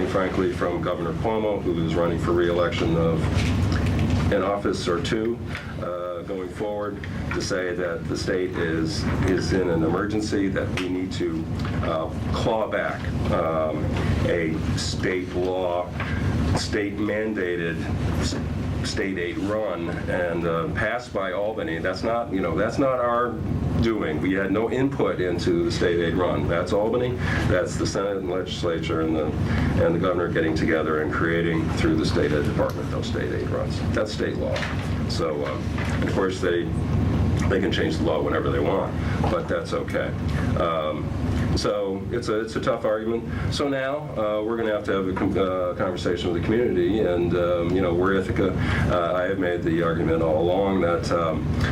coming, frankly, from Governor Cuomo, who is running for re-election of an office or two going forward, to say that the state is in an emergency, that we need to claw back a state law, state mandated, state aid run, and passed by Albany. That's not, that's not our doing. We had no input into the state aid run. That's Albany. That's the Senate and legislature and the governor getting together and creating through the state ed department those state aid runs. That's state law. So, of course, they can change the law whenever they want, but that's okay. So it's a tough argument. So now we're going to have a conversation with the community, and we're Ithaca. I have made the argument all along that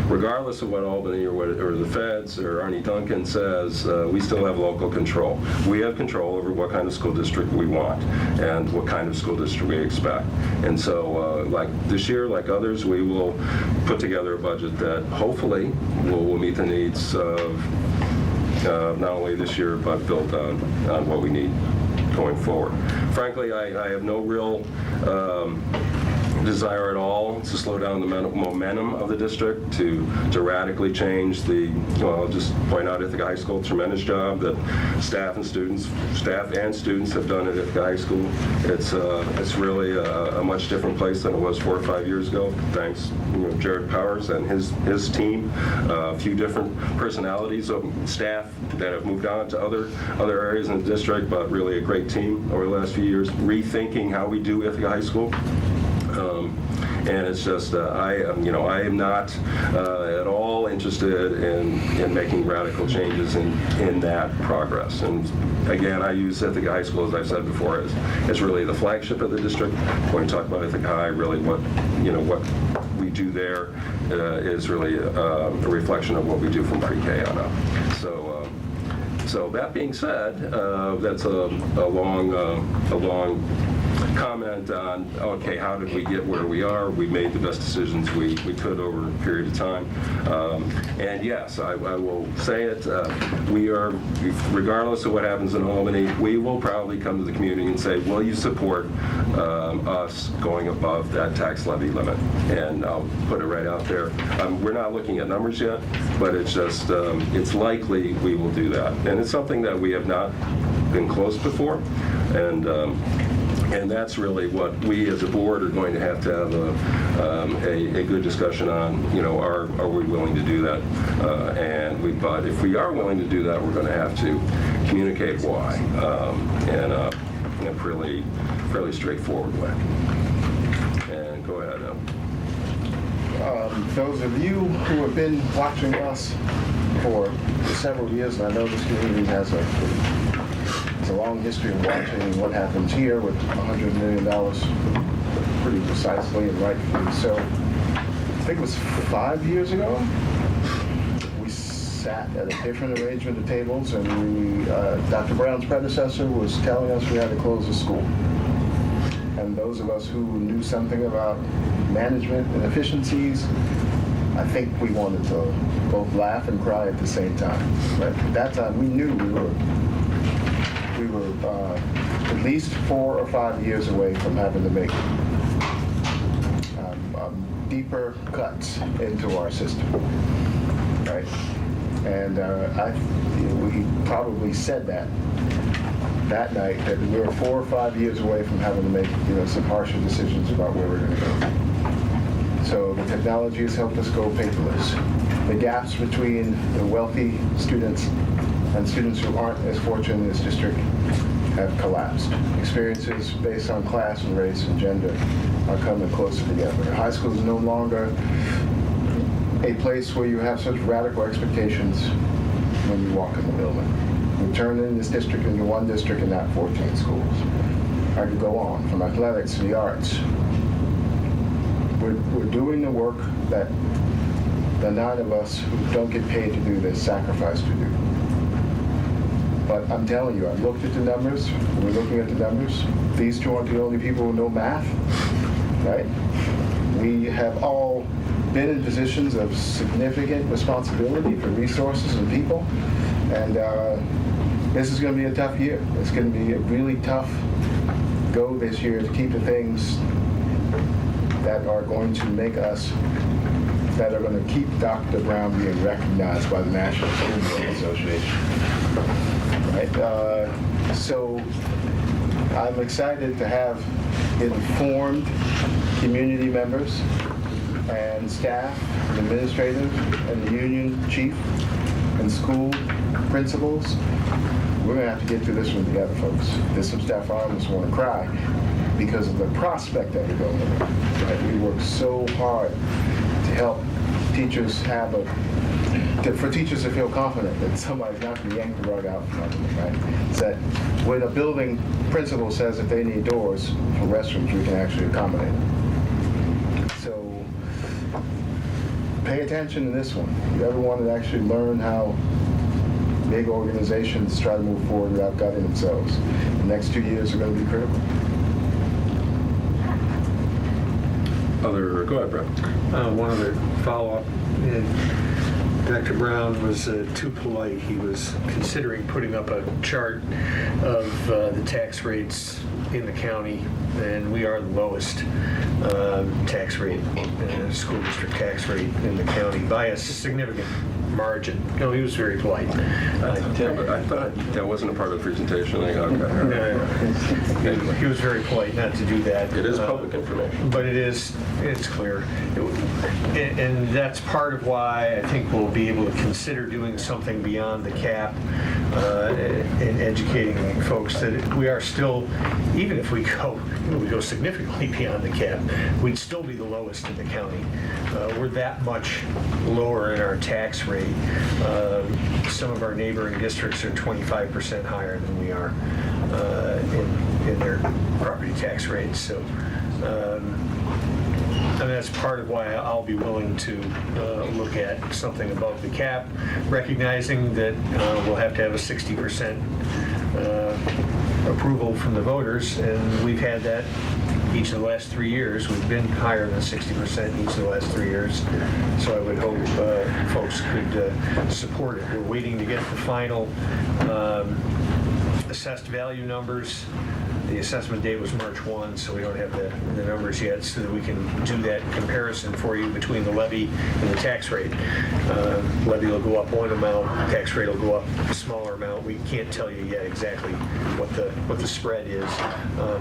regardless of what Albany or the feds or Arnie Duncan says, we still have local control. We have control over what kind of school district we want and what kind of school district we expect. And so, like this year, like others, we will put together a budget that hopefully will meet the needs of not only this year, but built on what we need going forward. Frankly, I have no real desire at all to slow down the momentum of the district, to radically change I'll just point out Ithaca High School, tremendous job that staff and students have done at Ithaca High School. It's really a much different place than it was 4 or 5 years ago, thanks Jared Powers and his team, a few different personalities of staff that have moved on to other areas in the district, but really a great team over the last few years, rethinking how we do Ithaca High School. And it's just, I am not at all interested in making radical changes in that progress. And again, I use Ithaca High School, as I've said before, as really the flagship of the district. When we talk about Ithaca High, really what we do there is really a reflection of what we do from pre-K on up. So that being said, that's a long comment on, okay, how did we get where we are? We made the best decisions we could over a period of time. And yes, I will say it, we are, regardless of what happens in Albany, we will probably come to the community and say, will you support us going above that tax levy limit? And I'll put it right out there. We're not looking at numbers yet, but it's just, it's likely we will do that. And it's something that we have not been close before. And that's really what we as a board are going to have a good discussion on. Are we willing to do that? But if we are willing to do that, we're going to have to communicate why in a fairly straightforward way. And go ahead. Those of you who have been watching us for several years, and I know this community has it's a long history of watching what happens here with $100 million pretty precisely and rightfully so. I think it was 5 years ago, we sat at a different arrangement of tables, and Dr. Brown's predecessor was telling us we had to close the school. And those of us who knew something about management and efficiencies, I think we wanted to both laugh and cry at the same time. But at that time, we knew we were at least 4 or 5 years away from having to make deeper cuts into our system, right? And we probably said that night, that we were 4 or 5 years away from having to make some harsher decisions about where we're going to go. So the technology has helped us go paperless. The gaps between the wealthy students and students who aren't as fortunate in this district have collapsed. Experiences based on class and race and gender are coming closer together. High school is no longer a place where you have such radical expectations when you walk in the building. We're turning this district into one district and not 14 schools. I could go on, from athletics to the arts. We're doing the work that the 9 of us who don't get paid to do this sacrifice to do. But I'm telling you, I've looked at the numbers. We're looking at the numbers. These two aren't the only people who know math, right? We have all been in positions of significant responsibility for resources and people. And this is going to be a tough year. It's going to be a really tough go this year to keep the things that are going to make us, that are going to keep Dr. Brown being recognized by the National School Board Association. Right? So I'm excited to have informed community members and staff, and administrative, and the union chief, and school principals. We're going to have to get through this one together, folks. There's some staff I almost want to cry because of the prospect of it going on. Right? We work so hard to help teachers have for teachers to feel confident that somebody's not going to yank the rug out from under them, right? It's that when a building principal says that they need doors for restrooms, we can actually accommodate them. So pay attention to this one. If you ever want to actually learn how big organizations try to move forward without gutting themselves, the next 2 years are going to be critical. Go ahead, Brett. One other follow-up. Dr. Brown was too polite. He was considering putting up a chart of the tax rates in the county, and we are the lowest tax rate, school district tax rate in the county by a significant margin. No, he was very polite. I thought that wasn't a part of the presentation. He was very polite not to do that. It is public information. But it's clear. And that's part of why I think we'll be able to consider doing something beyond the cap and educating folks that we are still, even if we go significantly beyond the cap, we'd still be the lowest in the county. We're that much lower in our tax rate. Some of our neighboring districts are 25% higher than we are in their property tax rates. So, and that's part of why I'll be willing to look at something above the cap, recognizing that we'll have to have a 60% approval from the voters, and we've had that each of the last 3 years. We've been higher than 60% each of the last 3 years. So I would hope folks could support it. We're waiting to get the final assessed value numbers. The assessment date was March 1, so we don't have the numbers yet, so that we can do that comparison for you between the levy and the tax rate. Levy will go up one amount, tax rate will go up a smaller amount. We can't tell you yet exactly what the spread is,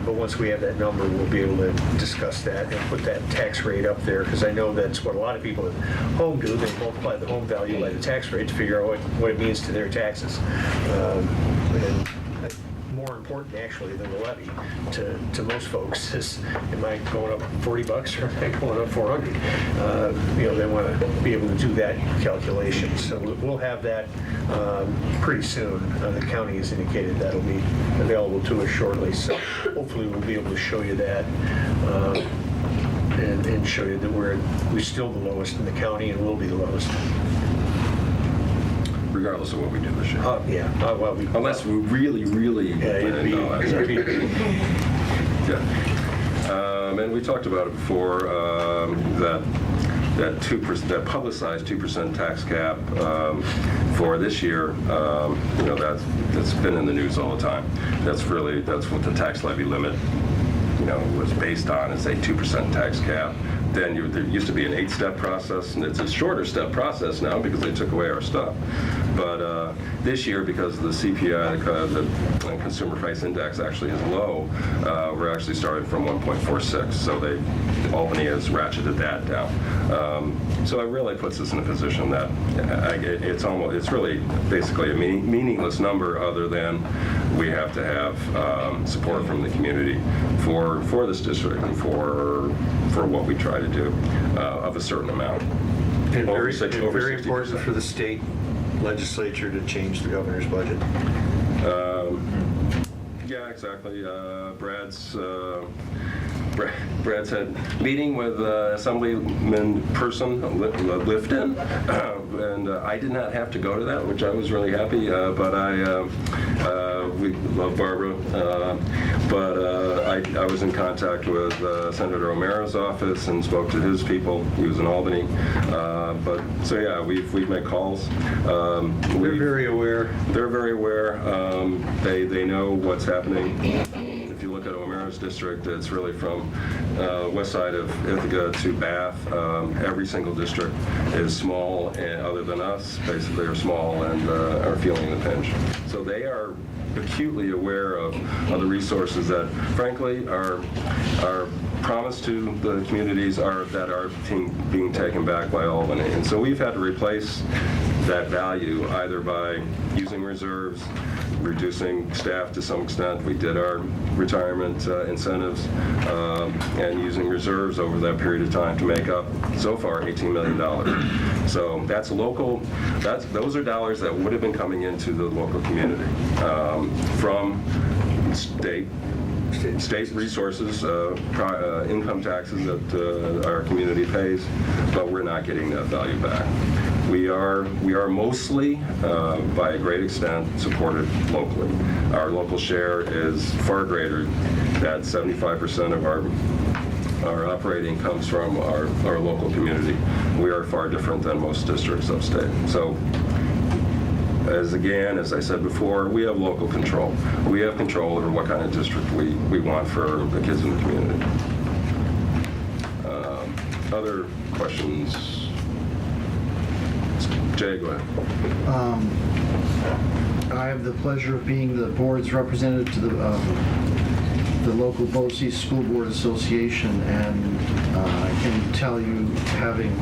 but once we have that number, we'll be able to discuss that and put that tax rate up there, because I know that's what a lot of people at home do. They multiply the home value by the tax rate to figure out what it means to their taxes. And more important actually than the levy to most folks is, am I going up $40 or am I going up 400? They want to be able to do that calculation. So we'll have that pretty soon. The county has indicated that'll be available to us shortly. So hopefully we'll be able to show you that and show you that we're still the lowest in the county and will be the lowest. Regardless of what we do this year. Unless we really, and we talked about it before, that 2%, that publicized 2% tax cap for this year. That's been in the news all the time. That's what the tax levy limit, was based on, is a 2% tax cap. Then there used to be an 8-step process, and it's a shorter step process now because they took away our stuff. But this year, because the CPI, the Consumer Price Index, actually is low, we're actually starting from 1.46. So Albany has ratcheted that down. So it really puts us in a position that it's really basically a meaningless number, other than we have to have support from the community for this district and for what we try to do of a certain amount. And Over very 60%. important for the state legislature to change the governor's budget. Yeah, exactly. Brad's had meeting with Assemblyman person Lifton, and I did not have to go to that, which I was really happy. But we love Barbara. I was in contact with Senator O'Mara's office and spoke to his people. He was in Albany. We've made calls. They're very aware. They're very aware. They know what's happening. If you look at O'Mara's district. It's really from west side of Ithaca to Bath. Every single district is small, and other than us, basically are small and are feeling the pinch. So they are acutely aware of the resources that, frankly, are promised to the communities that are being taken back by Albany. And so we've had to replace that value either by using reserves, reducing staff to some extent. We did our retirement incentives and using reserves over that period of time to make up, so far, $18 million. So that's local, those are dollars that would have been coming into the local community from state resources, income taxes that our community pays, but we're not getting that value back. We are mostly, by a great extent, supported locally. Our local share is far greater. That 75% of our operating comes from our local community. We are far different than most districts upstate. So, as I said before, we have local control. We have control over what kind of district we want for the kids in the community. Other questions? Jay, go ahead. I have the pleasure of being the board's representative to the local BOE School Board Association, and I can tell you, having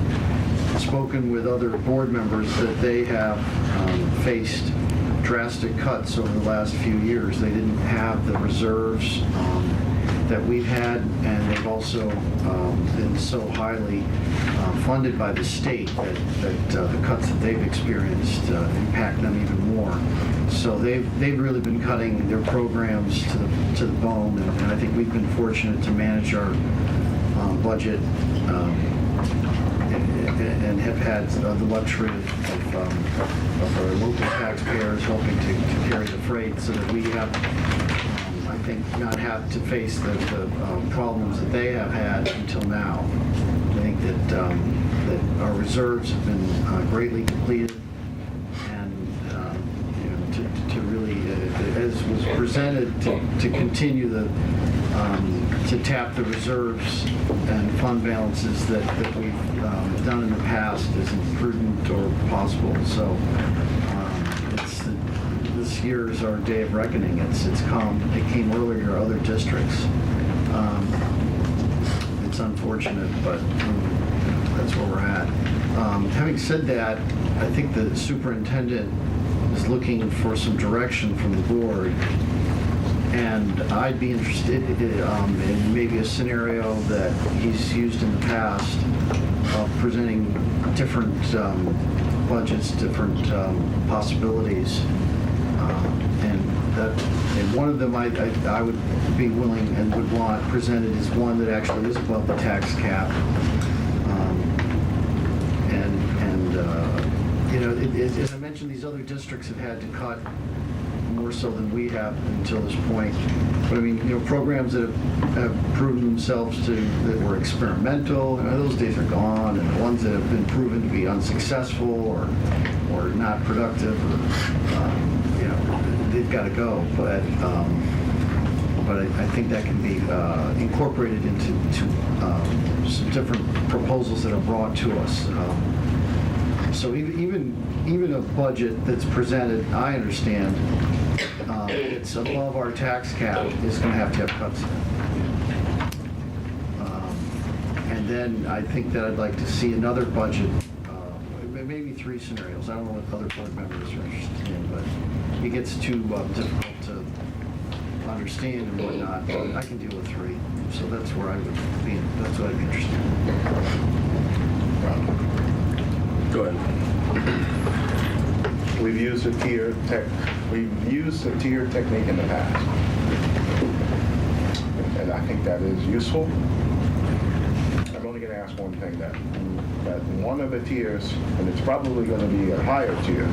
spoken with other board members, that they have faced drastic cuts over the last few years. They didn't have the reserves that we've had, and they've also been so highly funded by the state that the cuts that they've experienced impact them even more. So they've really been cutting their programs to the bone, and I think we've been fortunate to manage our budget and have had the luxury of our local taxpayers helping to carry the freight, so that we have, I think, not have to face the problems that they have had until now. I think that our reserves have been greatly depleted, and to really, as was presented, to continue to tap the reserves and fund balances that we've done in the past isn't prudent or possible. So this year is our day of reckoning. It came earlier in other districts. It's unfortunate, but that's where we're at. Having said that, I think the superintendent is looking for some direction from the board, and I'd be interested in maybe a scenario that he's used in the past of presenting different budgets, different possibilities, and one of them I would be willing and would want presented is one that actually is above the tax cap, as I mentioned, these other districts have had to cut more so than we have until this point. But I mean, programs that have proven themselves that were experimental, those days are gone, and the ones that have been proven to be unsuccessful or not productive, they've got to go. But I think that can be incorporated into some different proposals that are brought to us. So even a budget that's presented, I understand, it's above our tax cap, is going to have cuts in it. And then I think that I'd like to see another budget, maybe three scenarios. I don't know what other board members are interested in, but it gets too difficult to understand and whatnot. But I can deal with three. So that's where I would be. That's what I'd be interested in. Go ahead. We've used a tier technique in the past, and I think that is useful. I'm only going to ask one thing: that one of the tiers, and it's probably going to be a higher tier,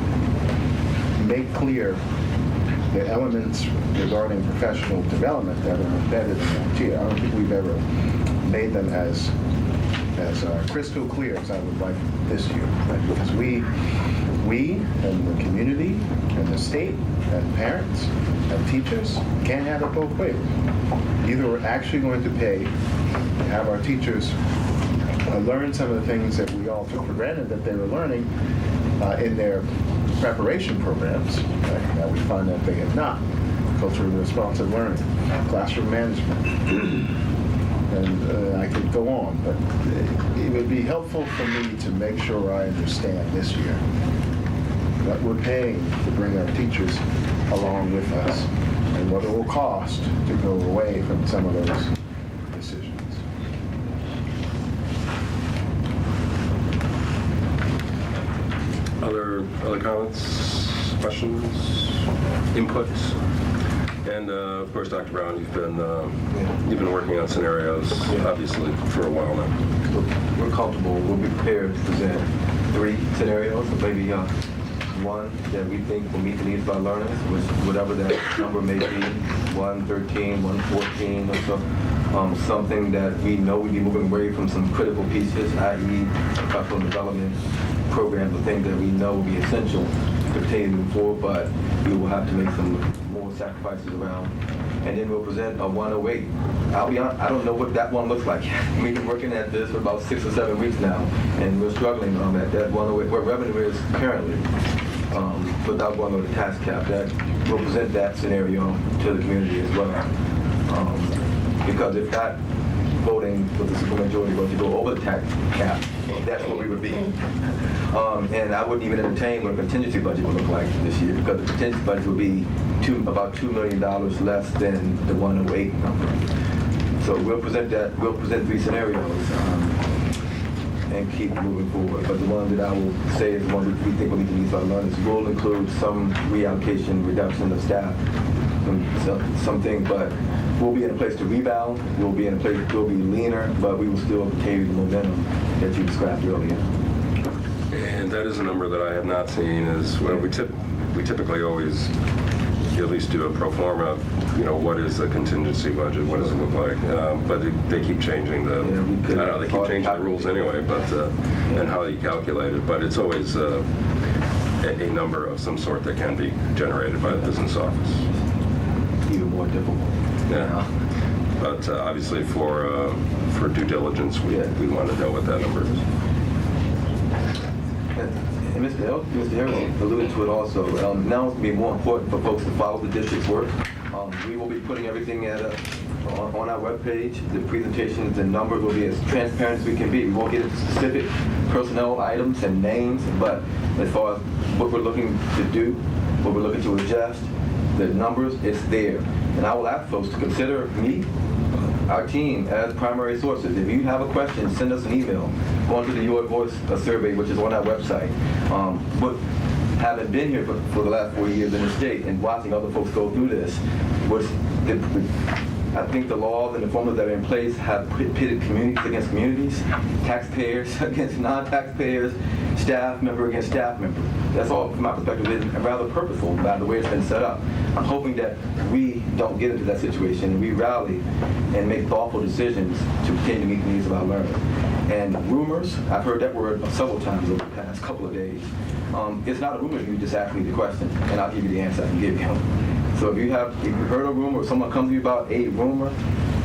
make clear the elements regarding professional development that are embedded in IT, I don't think we've ever made them as crystal clear as I would like this year. Right? Because we and the community and the state and parents and teachers can't have it both ways. Either we're actually going to pay to have our teachers learn some of the things that we all took for granted that they were learning in their preparation programs. Right? Now we find that they have not. Culturally responsive learning, classroom management, and I could go on, but it would be helpful for me to make sure I understand this year what we're paying to bring our teachers along with us and what it will cost to go away from some of those decisions. Other comments, questions, inputs? And of course, Dr. Brown, you've been working on scenarios, obviously, for a while now. We're comfortable. We'll be prepared to present 3 scenarios, or maybe one that we think will meet the needs of our learners, which whatever that number may be, 113, 114, or so. Something that we know we'd be moving away from some critical pieces, i.e. professional development programs, or things that we know will be essential to continue to move forward, but we will have to make some more sacrifices around. And then we'll present a 108. I'll be honest, I don't know what that one looks like. We've been working at this for about 6 or 7 weeks now, and we're struggling at that 108, what revenue is currently, without going over the tax cap. That we'll present that scenario to the community as well. Because if not voting with the supermajority vote to go over the tax cap, that's what we would be. And I wouldn't even entertain what a contingency budget would look like this year, because the contingency budget would be about $2 million less than the 108 number. So we'll present 3 scenarios and keep moving forward. But the one that I will say is the one we think will meet the needs of our learners will include some reallocation, reduction of staff, something, but we'll be in a place to rebound. We'll be in a place we'll be leaner, but we will still carry the momentum that you described earlier. And that is a number that I have not seen. Is well, we typically always at least do a pro forma. What is the contingency budget? What does it look like? But they keep changing they keep changing the rules anyway. But and how you calculate it. But it's always a number of some sort that can be generated by the business office. Even more difficult. Yeah. But obviously for due diligence, we want to know what that number is. And Mr. Harris alluded to it also. Now it's going to be more important for folks to follow the district's work. We will be putting everything on our webpage. The presentations and numbers will be as transparent as we can be. We won't get into specific personnel items and names, but as far as what we're looking to do, what we're looking to adjust, the numbers, it's there. And I will ask folks to consider me, our team, as primary sources. If you have a question, send us an email. Go onto the Your Voice survey, which is on our website. But having been here for the last 4 years in the state and watching other folks go through this, I think the laws and the formulas that are in place have pitted communities against communities, taxpayers against non-taxpayers, staff member against staff member. That's all, from my perspective, is rather purposeful by the way it's been set up. I'm hoping that we don't get into that situation and we rally and make thoughtful decisions to continue to meet the needs of our learners. And rumors, I've heard that word several times over the past couple of days. It's not a rumor if you just ask me the question, and I'll give you the answer I can give you. So if you heard a rumor or someone comes to you about a rumor,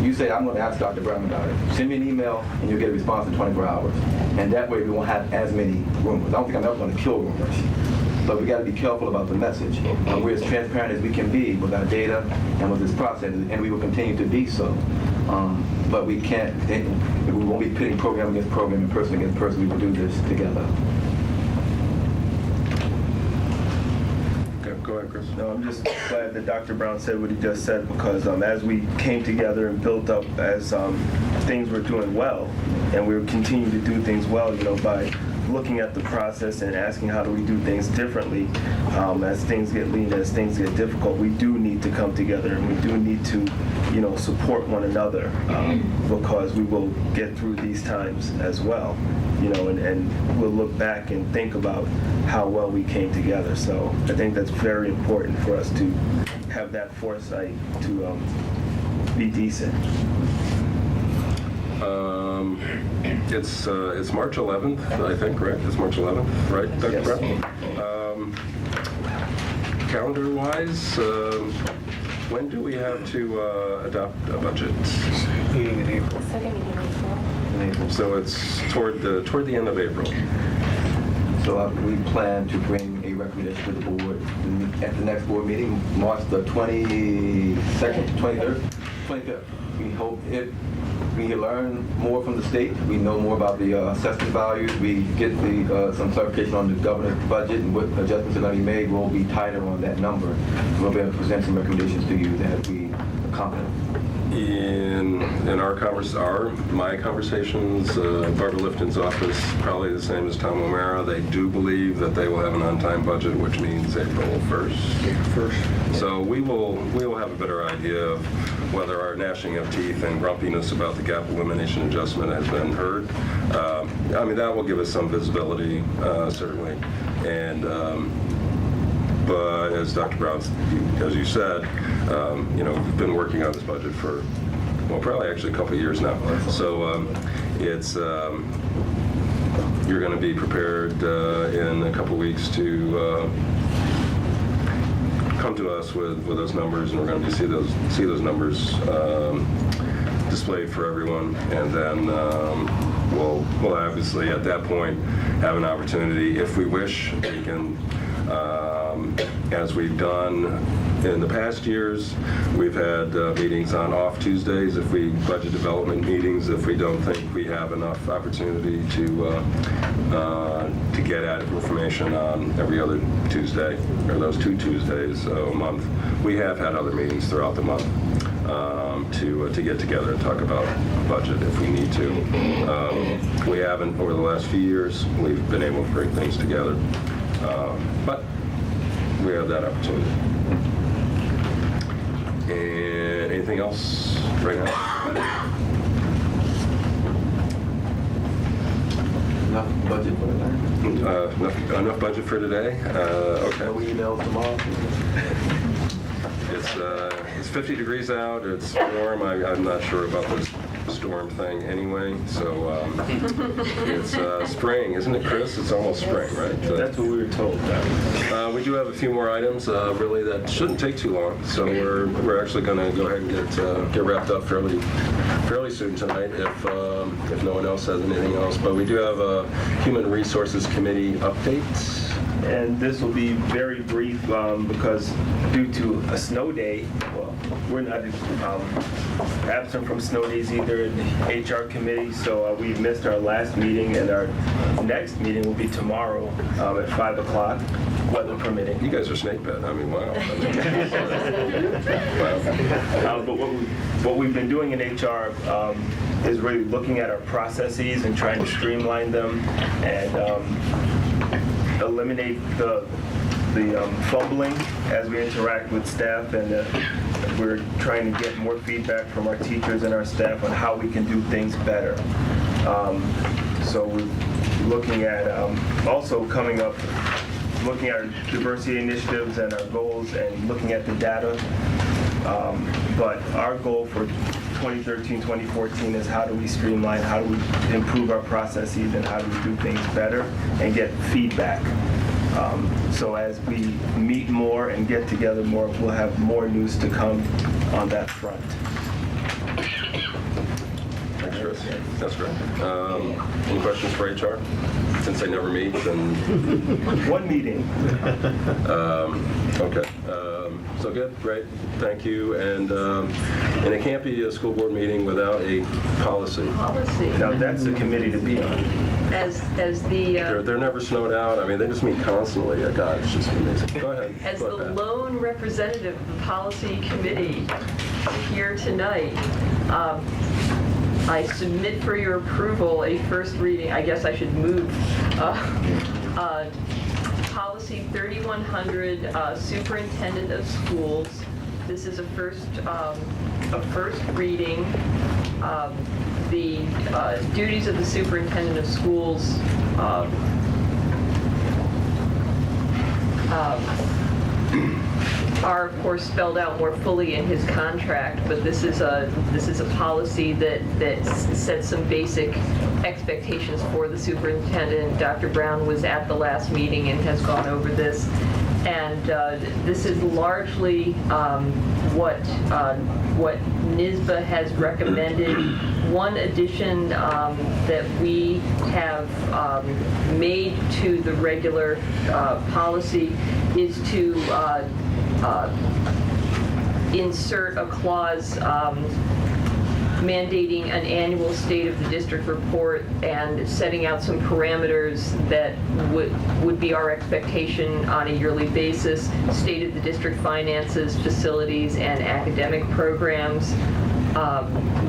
you say, I'm going to ask Dr. Brown about it. Send me an email and you'll get a response in 24 hours. And that way we won't have as many rumors. I don't think I'm ever going to kill rumors. But we got to be careful about the message. We're as transparent as we can be with our data and with this process, and we will continue to be so. But we won't be pitting program against program and person against person. We will do this together. Go ahead, Chris. No, I'm just glad that Dr. Brown said what he just said, because as we came together and built up, as things were doing well, and we were continuing to do things well, by looking at the process and asking how do we do things differently, as things get lean, as things get difficult, we do need to come together and we do need to, support one another, because we will get through these times as well, and we'll look back and think about how well we came together. So I think that's very important for us to have that foresight to be decent. It's March 11th, I think, right? It's March 11th, right, Dr. Yes. Brown? Calendar-wise, when do we have to adopt a budget? Meeting in April. Second meeting in April. So it's toward the end of April. So we plan to bring a recommendation to the board at the next board meeting, March the 22nd, 23rd, 25th. We hope if we learn more from the state, we know more about the assessment values, we get some clarification on the governor's budget and what adjustments are going to be made, we'll be tighter on that number. We'll be able to present some recommendations to you that we are confident. In my conversations, Barbara Lifton's office, probably the same as Tom O'Mara, they do believe that they will have an on-time budget, which means April 1st. So we will have a better idea of whether our gnashing of teeth and grumpiness about the gap elimination adjustment has been heard. I mean, that will give us some visibility, certainly. And but as Dr. Brown, as you said, we've been working on this budget for, well, probably actually a couple of years now. So it's you're going to be prepared in a couple of weeks to come to us with those numbers, and we're going to see those numbers displayed for everyone, and then we'll obviously at that point have an opportunity, if we wish, we can. As we've done in the past years, we've had meetings on off Tuesdays, budget development meetings, if we don't think we have enough opportunity to get added information on every other Tuesday, or those 2 Tuesdays a month. We have had other meetings throughout the month to get together and talk about budget if we need to. We haven't over the last few years. We've been able to bring things together. But we have that opportunity. And anything else right now? Enough budget for today? Enough budget for today? Okay. No emails tomorrow? It's 50 degrees out. It's warm. I'm not sure about this storm thing anyway. So it's spring, isn't it, Chris? It's almost spring, right? That's what we were told. We do have a few more items, really, that shouldn't take too long. So we're actually going to go ahead and get wrapped up fairly soon tonight, if no one else has anything else. But we do have a Human Resources Committee update. And this will be very brief because due to a snow day, well, we're not absent from snow days either in the HR committee, so we missed our last meeting, and our next meeting will be tomorrow at 5 o'clock, weather permitting. You guys are snake bed. I mean, wow. But what we've been doing in HR is really looking at our processes and trying to streamline them and eliminate the fumbling as we interact with staff, and we're trying to get more feedback from our teachers and our staff on how we can do things better. So we're looking at also coming up, looking at our diversity initiatives and our goals and looking at the data. But our goal for 2013, 2014 is how do we streamline, how do we improve our processes, and how do we do things better and get feedback. So as we meet more and get together more, we'll have more news to come on that front. Thanks, Chris. That's great. Any questions for HR? Since they never meet, then... One meeting. Okay. So good, great, thank you. And it can't be a school board meeting without a policy. Policy. Now, that's a committee to be on. As the They're never snowed out. I mean, they just meet constantly. God, it's just amazing. Go ahead. as Go the ahead. lone representative of the policy committee here tonight, I submit for your approval a first reading. I guess I should move. Policy 3100, Superintendent of Schools. This is a first reading. The duties of the Superintendent of Schools are, of course, spelled out more fully in his contract, but this is a policy that sets some basic expectations for the superintendent. Dr. Brown was at the last meeting and has gone over this. And this is largely what NYSBA has recommended. One addition that we have made to the regular policy is to insert a clause mandating an annual State of the District report and setting out some parameters that would be our expectation on a yearly basis, state of the district finances, facilities, and academic programs.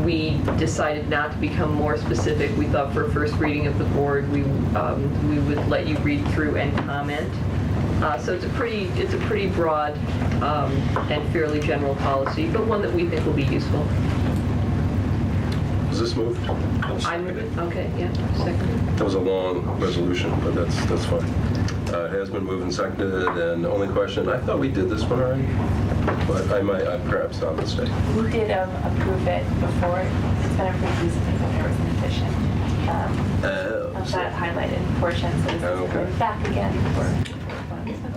We decided not to become more specific. We thought for a first reading of the board, we would let you read through and comment. So it's a pretty broad and fairly general policy, but one that we think will be useful. Was this moved? I move it. Okay, yeah, second. That was a long resolution, but that's fine. It has been moved and seconded, and the only question, I thought we did this one already, but I might, perhaps I'm mistaken. We did approve it before. It's been approved recently, but there was an addition of that highlighted portion, so this is going back again for.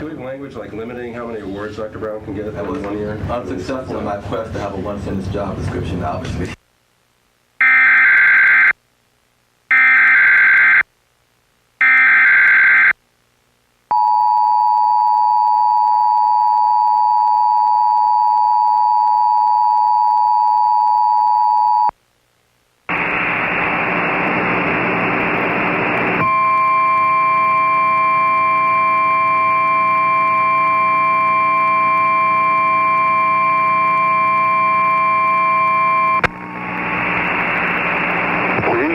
Do we have language like limiting how many awards Dr. Brown can get I was in 1 year? unsuccessful in my quest to have a one-sentence job description, obviously.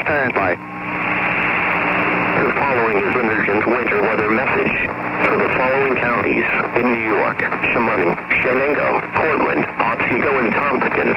Standby. The following is an urgent winter weather message for the following counties in New York: Shamoney, Shenango, Portland, Otsego, and Tompkins.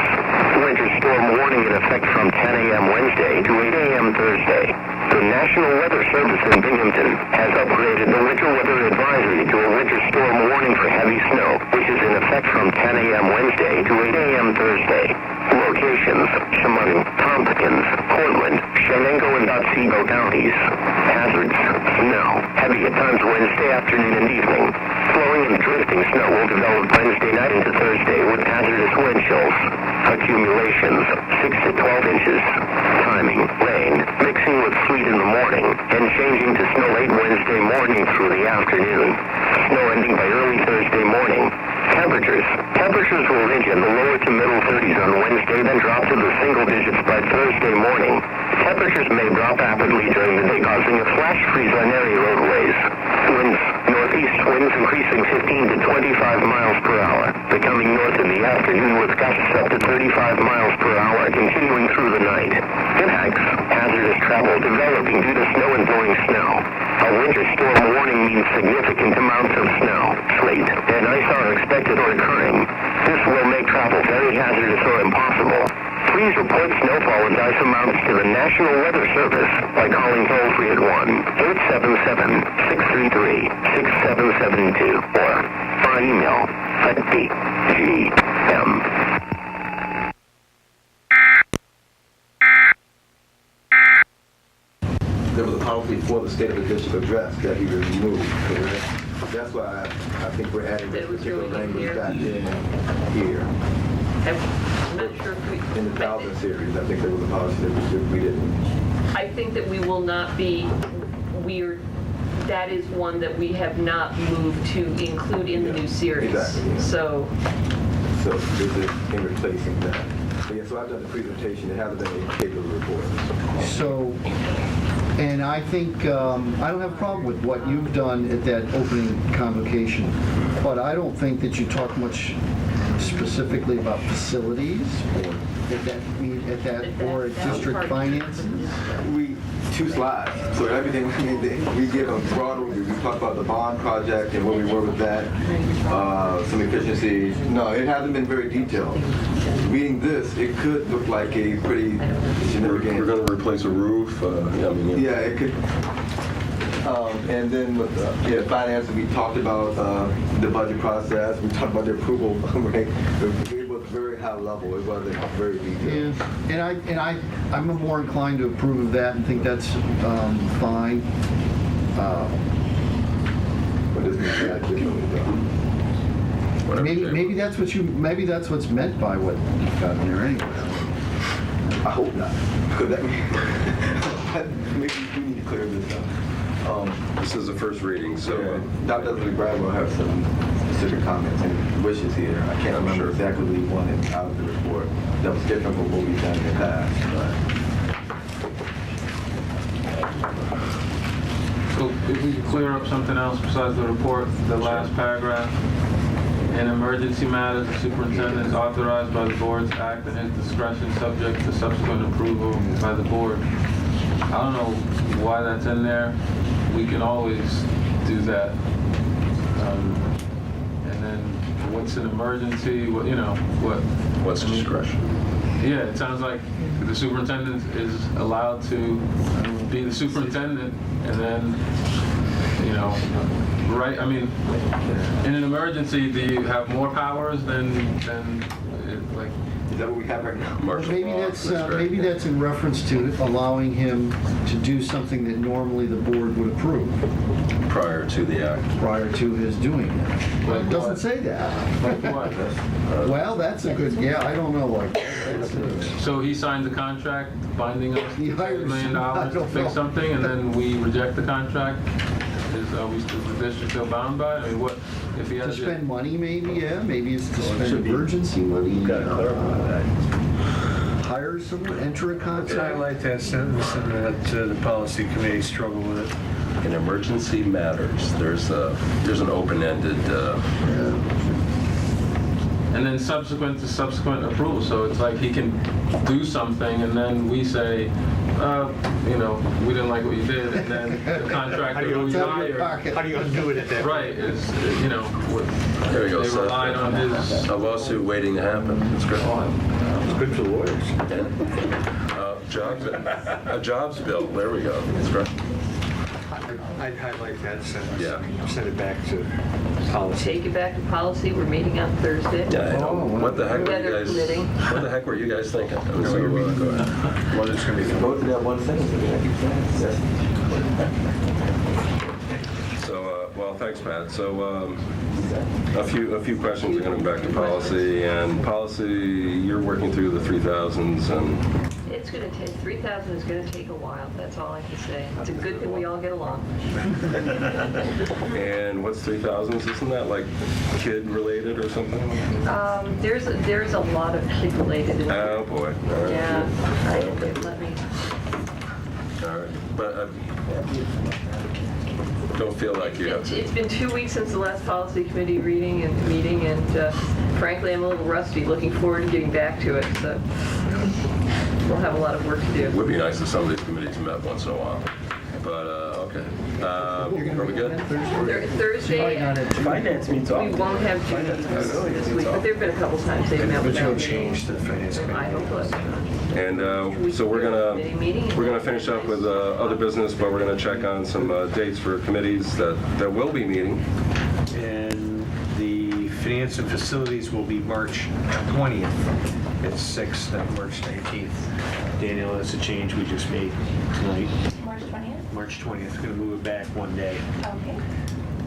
Winter storm warning in effect from 10 a.m. Wednesday to 8 a.m. Thursday. The National Weather Service in Binghamton has upgraded the winter weather advisory to a winter storm warning for heavy snow, which is in effect from 10 a.m. Wednesday to 8 a.m. Thursday. Locations: Shamoney, Tompkins, Portland, Shenango, and Otsego counties. Hazards: snow, heavy at times Wednesday afternoon and evening. Flowing and drifting snow will develop Wednesday night into Thursday with hazardous wind chills. Accumulations: 6 to 12 inches. Timing: rain, mixing with sleet in the morning, and changing to snow late Wednesday morning through the afternoon. Snow ending by early Thursday morning. Temperatures will range in the lower to middle 30s on Wednesday, then drop to the single digits by Thursday morning. Temperatures may drop rapidly during the day, causing a flash freeze on area roadways. Winds: northeast winds increasing 15 to 25 miles per hour, becoming north in the afternoon with gusts up to 35 miles per hour, continuing through the night. Impacts: hazardous travel developing due to snow and blowing snow. A winter storm warning means significant amounts of snow, sleet, and ice are expected or occurring. This will make travel very hazardous or impossible. Please report snowfall and ice amounts to the National Weather Service by calling toll-free at 1-877-633-6772 or by email at bgm. There was a policy for the State of the District address that he removed, correct? That's why I think we're adding this That was particular really language here. back in here. I'm not sure if we... In the 1000 series, I think there was a policy that we didn't. I think that we will not be, that is one that we have not moved to include in the new series. Exactly, yeah. So, So this is in replacing that. But yeah, so I've done the presentation. It hasn't been a capable report. So, and I think, I don't have a problem with what you've done at that opening convocation, but I don't think that you talk much specifically about facilities or or district finance. We 2 slides, so everything we give a broad overview. We talk about the bond project and where we were with that, some efficiencies. No, it hasn't been very detailed. Reading this, it could look like a pretty significant. We're going to replace a roof. Yeah, it could. And then with finance, we talked about the budget process. We talked about the approval rate. It was very high level. It wasn't very detailed. Yeah, I'm more inclined to approve of that and think that's fine. But this is not differently done. Whatever Maybe they maybe that's what's meant by what you've got in there anyway. I hope not. Because that maybe we need to clear this up. This is the first reading, so Dr. Brad will have some specific comments and wishes here. I can't remember sure. exactly what he wanted out of the report. That was different from what we've done in the past. So if we could clear up something else besides the report, the last paragraph. In emergency matters, the superintendent is authorized by the board to act in his discretion subject to subsequent approval by the board. I don't know why that's in there. We can always do that. And then what's an emergency, what, what's discretion? Yeah, it sounds like the superintendent is allowed to be the superintendent and then, right, I mean, in an emergency, do you have more powers than like, Is that what we have right now? Martial Maybe law, maybe that's in reference to allowing him to do something that normally the board would approve prior to the act. prior to his doing it. But it doesn't say that. like what? Well, that's a good, I don't know, like, that's So he signed the contract binding us He $1 hires million I to don't fix know. something, and then we reject the contract? Is the district still bound by it? I mean, what, if he to has... spend money, maybe, yeah, maybe it's to Well, it spend should be- emergency money. Got to clarify that. Hire someone, enter a I contract. like that sentence and that the policy committee struggled with it. In emergency matters, there's an open-ended, And then subsequent to subsequent approval, so it's like he can do something, and then we say, we didn't like what you did, and then the contractor who It's you out of your hired, pocket. How do you undo it at that? right, is, there you go, they relied on his... a lawsuit waiting to happen. It's good. It's good for lawyers. A jobs bill, there we go. That's great. I'd highlight that sentence. Yeah. Send it back to policy. Take it back to policy, we're meeting on Thursday. Yeah, I know. What the heck were you Weather guys, permitting. what the heck were you guys thinking? So, go ahead. Well, it's going to be Go to that one sentence again. I keep saying it. So, well, thanks, Pat. So, a few questions are going to go back to policy. And policy, you're working through the 3000s, and It's going to take, 3,000 is going to take a while, that's all I can say. It's a good thing we all get along. and what's 3000s? Isn't that like kid related or something? There's a lot of kid-related in there. Oh boy. All right. Yeah, let me, All right, but don't feel like you have to. it's been 2 weeks since the last policy committee meeting, and frankly, I'm a little rusty, looking forward to getting back to it, so we'll have a lot of work to It do. would be nice if some of these committees met once in a while. But okay. Are we good? Thursday, Finance meets we won't have Judy this week, but there've been a couple times they've met But without you'll me. change the finance committee. I hope so. And so we're gonna finish up with other business, but we're gonna check on some dates for committees that will be meeting. And the finance and facilities will be March 20th. It's 6th, not March 19th. Daniel, that's a change we just made tonight. March 20th? March 20th, going to move it back one day. Okay.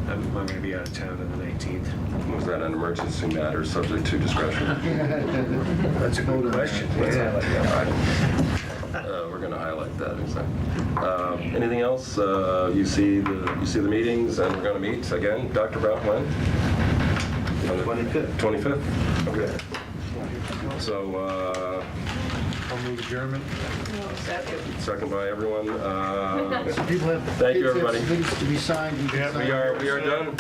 I'm going to be out of town on the 19th. Was that an emergency matter subject to discretion? That's a good question. Yeah. We're gonna highlight that, exactly. Anything else? You see the meetings, and we're gonna meet again. Dr. Brown, when? 25th. 25th? Okay. So, I'll move adjournment. second by everyone. People have Thank you, kids have everybody. things to be signed. You can sign. We are done.